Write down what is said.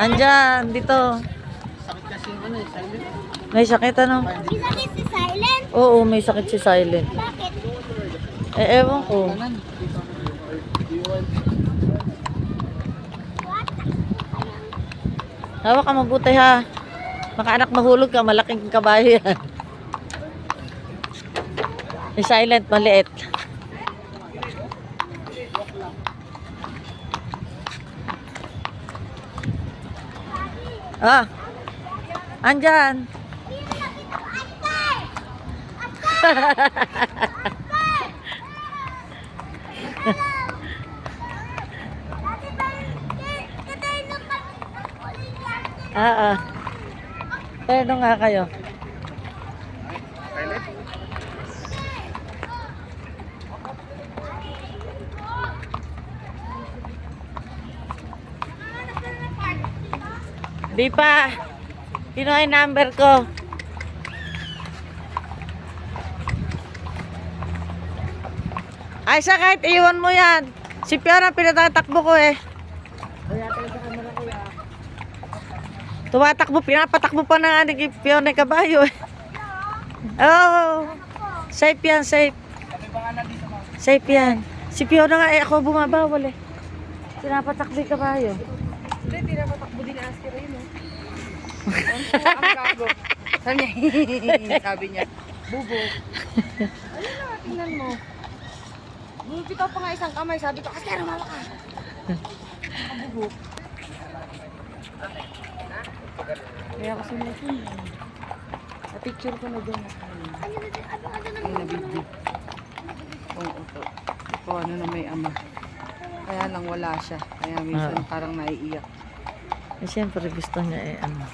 Andyan, dito. Sakit kasi yung ano eh, silent. May sakit ano? May sakit si Silent? Oo, may sakit si Silent. Bakit? Ewan ko. Kanan. Hawak ka mabuti ha. Baka anak mahulog ka, malaking kabayo yan. Si Silent, maliit. Ah, andyan. Ah. Pero nga kayo. Di pa. Kinuha yung number ko. Ay, sa kahit iwan mo yan. Si Fiona pinatatakbo ko eh. Tumatakbo, pinapatakbo pa ng aning Fiona kabayo eh. Oh, safe yan, safe. Safe yan. Si Fiona nga eh, ako bumabawal eh. Pinapatakbo yung kabayo. Hindi, pinapatakbo din na askira yun, oh. Ang gago. Sabi niya, bubo. Ayun na, tingnan mo. Bumipitaw pa nga isang kamay, sabi ko, askira, mama ka. Ang bubo. Kaya kasi natin. Na-picture ko na doon. Ang nabidyo. Oo, ito. Ito, ano na may ama. Kaya lang wala siya. Kaya minsan parang naiiyak. Eh, siyempre gusto niya eh, ano.